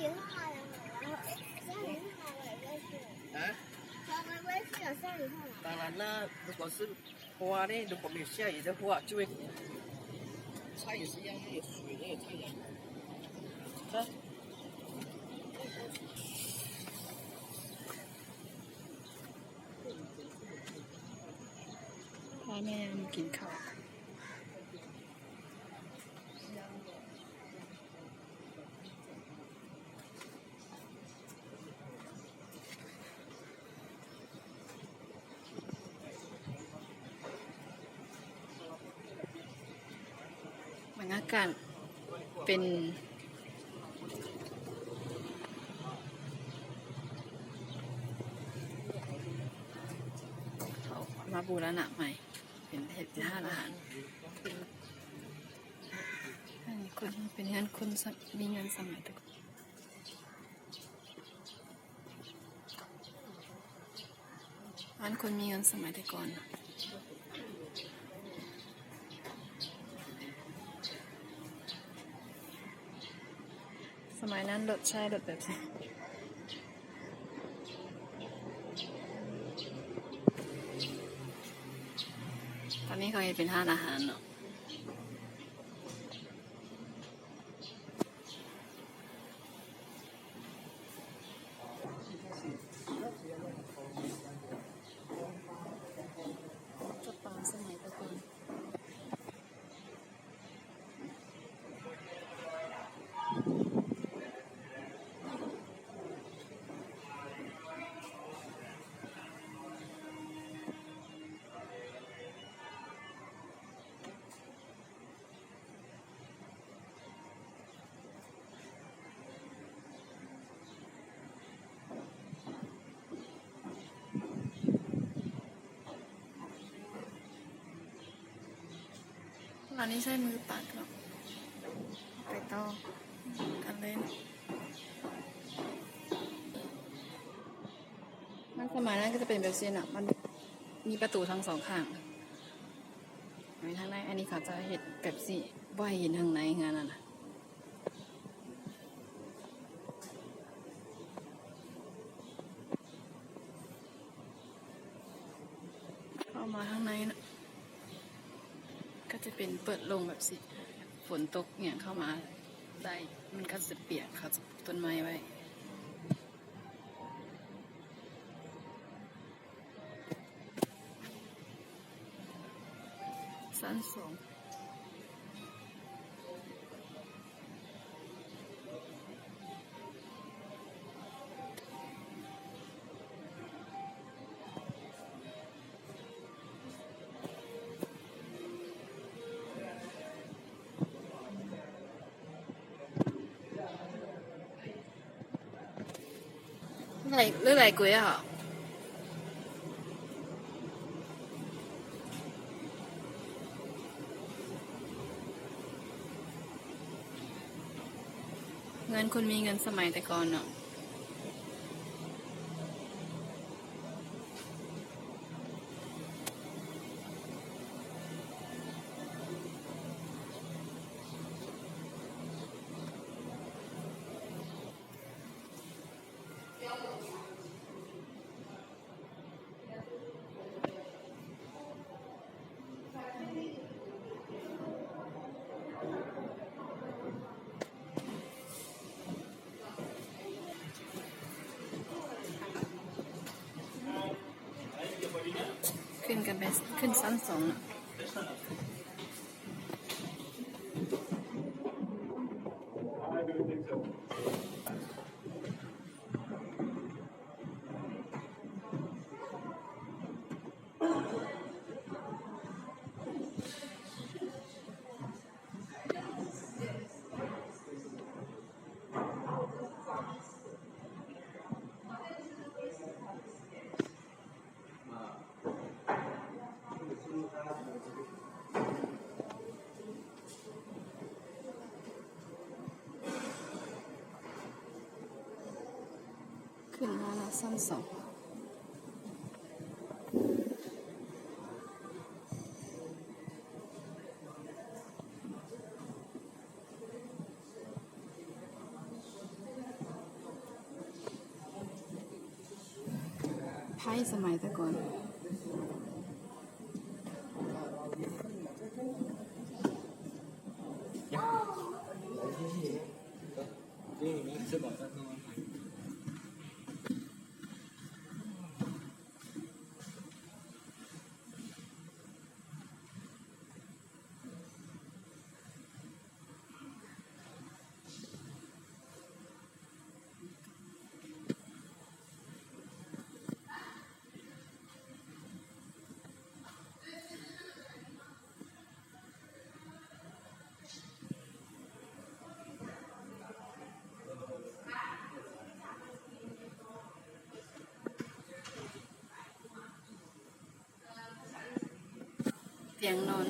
啊？当然啦，如果是花呢，如果没有下雨的话，就会菜也是一样，有水的有太阳。看。พ่อแม่มากินข้าวบรรยากาศเป็นเขามาบูรณะใหม่เป็นเทพท่าอาหารคนเป็นงานคนมีงานสมัยตะก่อนร้านคนมีเงินสมัยแต่ก่อนสมัยนั้นรถใช้รถแบบนี้ตอนนี้เขาเป็นห้างอาหารเนาะจะปางสมัยตะก่อนร้านนี้ใช้มือตักเนาะไปต่อกันเล่นมันสมัยนั้นก็จะเป็นแบบเซียนอ่ะมันมีประตูทั้งสองข้างมีทางในอันนี้เขาจะเห็ดแบบสี่บ่อยหินทางในงานน่ะเข้ามาข้างในนะก็จะเป็นเปิดลงแบบสิฝนตกเนี่ยเข้ามาได้มันก็จะเปียกเขาจะปลูกต้นไม้ไว้สั้นสองเรื่องอะไรกุ้ยอ่ะเงินคนมีเงินสมัยแต่ก่อนเนาะขึ้นกันไปขึ้นชั้นสองอะขึ้นมาแล้วชั้นสอง ทยสมัยแต่ก่อนเตียงนอน